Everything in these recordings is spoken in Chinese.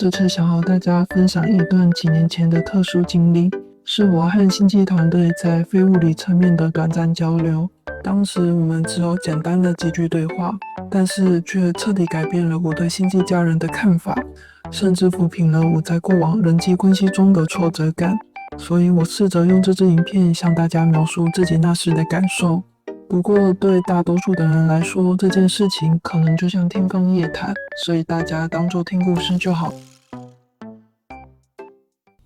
这次想和大家分享一段几年前的特殊经历，是我和星际团队在非物理层面的短暂交流。当时我们只有简单的几句对话，但是却彻底改变了我对星际家人的看法，甚至抚平了我在过往人际关系中的挫折感。所以我试着用这支影片向大家描述自己那时的感受。不过，对大多数的人来说，这件事情可能就像天方夜谭，所以大家当作听故事就好。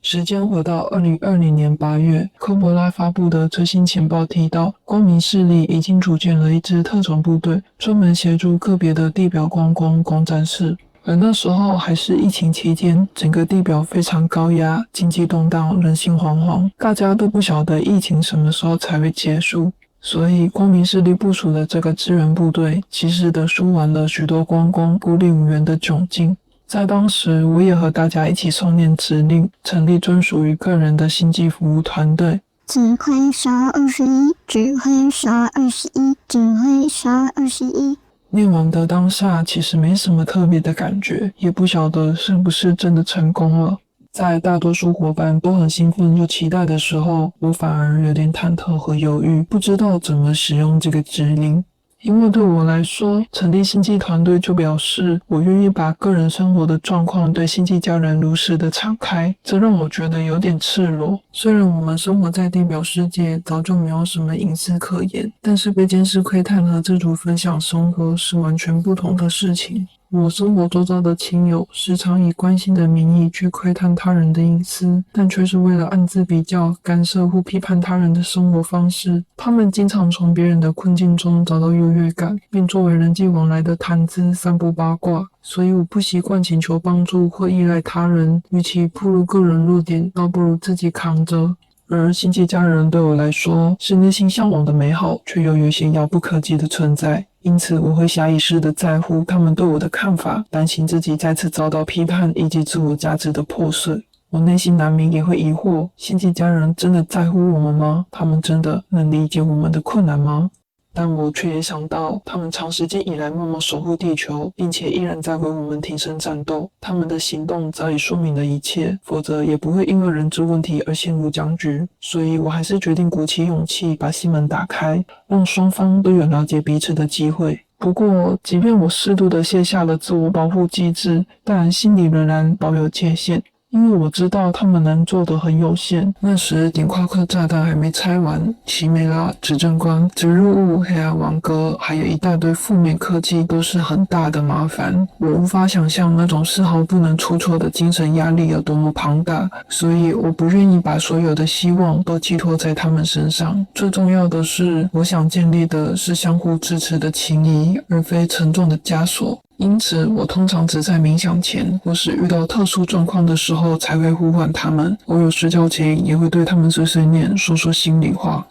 时间回到2020年8月，科博拉发布的最新情报提到，光明势力已经组建了一支特种部队，专门协助个别的地表观光工战士。而那时候还是疫情期间，整个地表非常高压，经济动荡，人心惶惶，大家都不晓得疫情什么时候才会结束。所以，光明势力部署的这个支援部队，及时地舒缓了许多观光孤立无援的窘境。在当时，我也和大家一起诵念指令，成立专属于个人的星际服务团队。指挥杀21，指挥杀21，指挥杀21。念完的当下，其实没什么特别的感觉，也不晓得是不是真的成功了。在大多数伙伴都很兴奋又期待的时候，我反而有点忐忑和犹豫，不知道怎么使用这个指令。因为对我来说，成立星际团队就表示我愿意把个人生活的状况对星际家人如实的敞开，这让我觉得有点赤裸。虽然我们生活在地表世界，早就没有什么隐私可言，但是被监视窥探和自主分享生活是完全不同的事情。我生活周遭的亲友时常以关心的名义去窥探他人的隐私，但却是为了暗自比较、干涉或批判他人的生活方式。他们经常从别人的困境中找到优越感，并作为人际往来的谈资散布八卦。所以我不习惯请求帮助或依赖他人，与其暴露个人弱点，倒不如自己扛着。而星际家人对我来说是内心向往的美好，却又有些遥不可及的存在。因此我会下意识地在乎他们对我的看法，担心自己再次遭到批判以及自我价值的破碎。我内心难免也会疑惑，星际家人真的在乎我们吗？他们真的能理解我们的困难吗？但我却也想到，他们长时间以来默默守护地球，并且依然在为我们挺身战斗。他们的行动早已说明了一切，否则也不会因为人质问题而陷入僵局。所以我还是决定鼓起勇气，把心门打开，让双方都有了解彼此的机会。不过，即便我适度地卸下了自我保护机制，但心里仍然保有界限。因为我知道他们能做的很有限。那时顶夸克炸弹还没拆完，奇美拉、执政官、植入物、黑暗王国，还有一大堆负面科技都是很大的麻烦。我无法想象那种丝毫不能出错的精神压力有多么庞大，所以我不愿意把所有的希望都寄托在他们身上。最重要的是，我想建立的是相互支持的情谊，而非沉重的枷锁。因此，我通常只在冥想前或是遇到特殊状况的时候才会呼唤他们。我有睡觉前也会对他们碎碎念，说说心里话。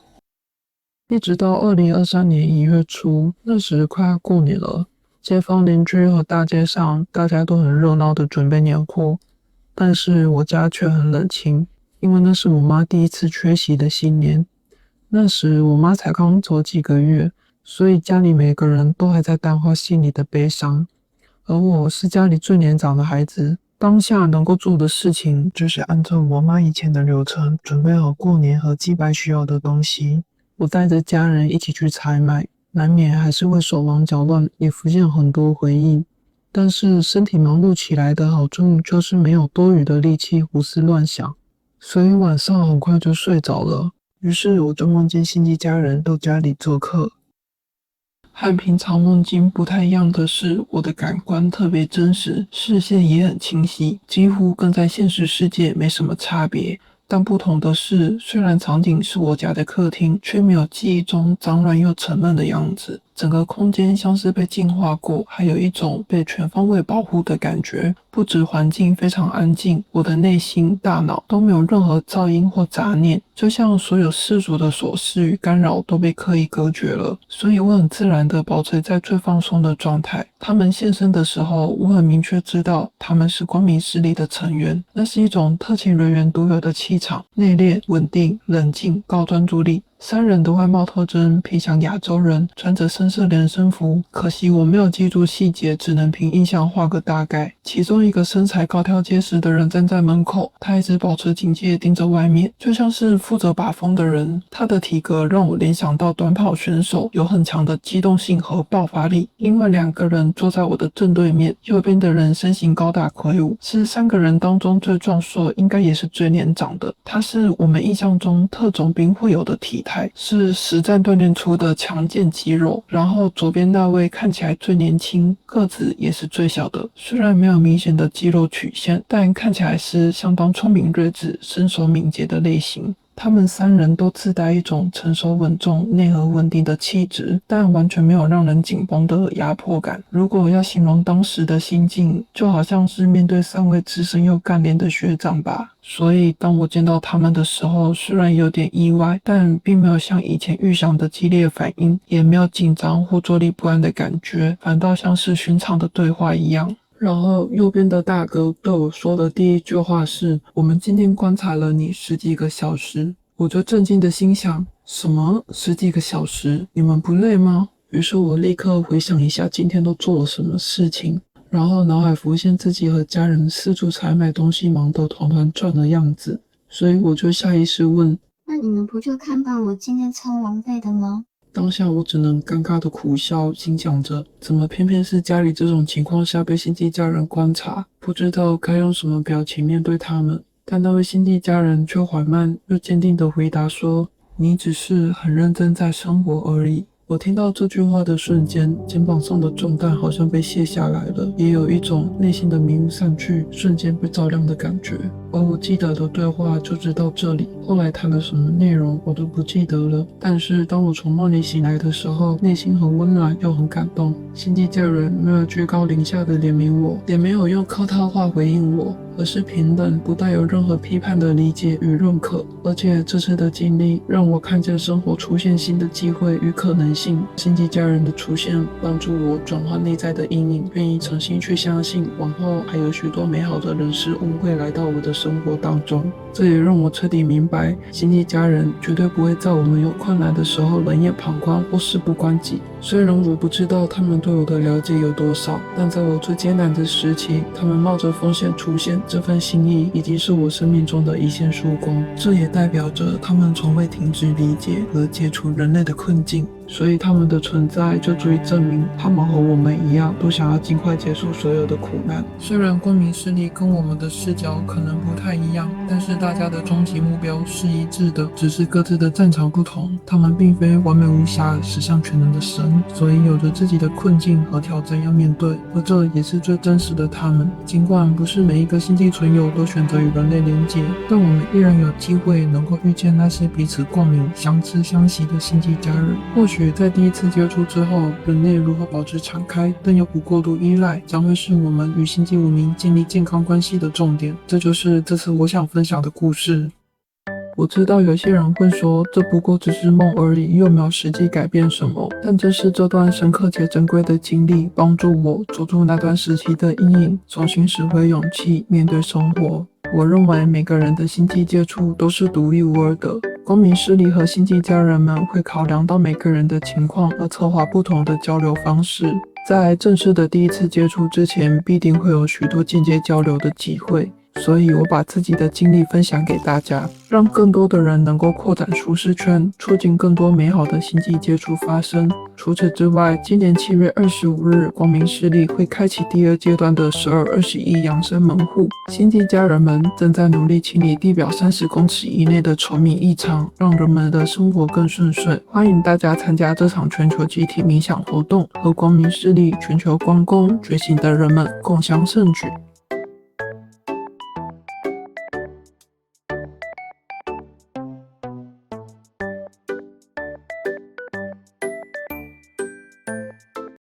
一直到2023年1月初，那时快要过年了，街坊邻居和大街上大家都很热闹地准备年货，但是我家却很冷清，因为那是我妈第一次缺席的新年。那时我妈才刚走几个月，所以家里每个人都还在淡化心里的悲伤。而我是家里最年长的孩子，当下能够做的事情就是按照我妈以前的流程，准备好过年和祭拜需要的东西。我带着家人一起去采买，难免还是会手忙脚乱，也浮现很多回忆。但是身体忙碌起来的好处就是没有多余的力气胡思乱想，所以晚上很快就睡着了。于是我就梦见星际家人到家里做客。和平常梦境不太一样的是，我的感官特别真实，视线也很清晰，几乎跟在现实世界没什么差别。但不同的是，虽然场景是我家的客厅，却没有记忆中脏乱又沉闷的样子。整个空间像是被净化过，还有一种被全方位保护的感觉。不止环境非常安静，我的内心、大脑都没有任何噪音或杂念，就像所有世俗的琐事与干扰都被刻意隔绝了。所以我很自然地保持在最放松的状态。他们现身的时候，我很明确知道他们是光明势力的成员，那是一种特勤人员独有的气场，内敛、稳定、冷静、高专注力。三人的外貌特征偏向亚洲人，穿着深色连身服，可惜我没有记住细节，只能凭印象画个大概。其中一个身材高挑结实的人站在门口，他一直保持警戒盯着外面，就像是负责把风的人。他的体格让我联想到短跑选手，有很强的机动性和爆发力。另外两个人坐在我的正对面，右边的人身形高大魁梧，是三个人当中最壮硕，应该也是最年长的。他是我们印象中特种兵会有的体态，是实战锻炼出的强健肌肉。然后左边那位看起来最年轻，个子也是最小的，虽然没有明显的肌肉曲线，但看起来是相当聪明睿智、身手敏捷的类型。他们三人都自带一种成熟稳重、内核稳定的气质，但完全没有让人紧绷的压迫感。如果要形容当时的心境，就好像是面对三位资深又干练的学长吧。所以当我见到他们的时候，虽然有点意外，但并没有像以前预想的激烈反应，也没有紧张或坐立不安的感觉，反倒像是寻常的对话一样。然后右边的大哥对我说的第一句话是：我们今天观察了你10几个小时。我就震惊的心想，什么10几个小时？你们不累吗？于是我立刻回想一下今天都做了什么事情，然后脑海浮现自己和家人四处采买东西忙得团团转的样子，所以我就下意识问，那你们不就看到我今天超狼狈的吗？当下我只能尴尬的苦笑，心想着怎么偏偏是家里这种情况下被星际家人观察，不知道该用什么表情面对他们。但那位星际家人却缓慢又坚定地回答说，你只是很认真在生活而已。我听到这句话的瞬间，肩膀上的重担好像被卸下来了，也有一种内心的迷雾散去，瞬间被照亮的感觉。而我记得的对话就只到这里，后来谈了什么内容我都不记得了。但是当我从梦里醒来的时候，内心很温暖又很感动。星际家人没有居高临下的怜悯我，也没有用客套话回应我，而是平等不带有任何批判的理解与认可。而且这次的经历让我看见生活出现新的机会与可能性。星际家人的出现帮助我转换内在的阴影，愿意重新去相信往后还有许多美好的人事物会来到我的生活当中。这也让我彻底明白，星际家人绝对不会在我们有困难的时候冷眼旁观或事不关己。虽然我不知道他们对我的了解有多少，但在我最艰难的时期，他们冒着风险出现，这份心意已经是我生命中的一线曙光。这也代表着他们从未停止理解和解除人类的困境。所以他们的存在就足以证明，他们和我们一样，都想要尽快结束所有的苦难。虽然光明势力跟我们的视角可能不太一样，但是大家的终极目标是一致的，只是各自的战场不同。他们并非完美无瑕、十项全能的神，所以有着自己的困境和挑战要面对，而这也是最真实的他们。尽管不是每一个星际存有都选择与人类连结，但我们依然有机会能够遇见那些彼此共鸣、相知相惜的星际家人。或许在第一次接触之后，人类如何保持敞开，但又不过度依赖，将会是我们与星际文明建立健康关系的重点。这就是这次我想分享的故事。我知道有些人会说，这不过只是梦而已，又没有实际改变什么。但正是这段深刻且珍贵的经历，帮助我走出那段时期的阴影，重新拾回勇气，面对生活。我认为每个人的星际接触都是独一无二的。光明势力和星际家人们会考量到每个人的情况而策划不同的交流方式。在正式的第一次接触之前，必定会有许多间接交流的机会。所以我把自己的经历分享给大家，让更多的人能够扩展舒适圈，促进更多美好的星际接触发生。除此之外，今年7月25日，光明势力会开启第2阶段的1221扬升门户。星际家人们正在努力清理地表30公尺以内的稠密异常，让人们的生活更顺遂。欢迎大家参加这场全球集体冥想活动，和光明势力全球光宫觉醒的人们共襄盛举。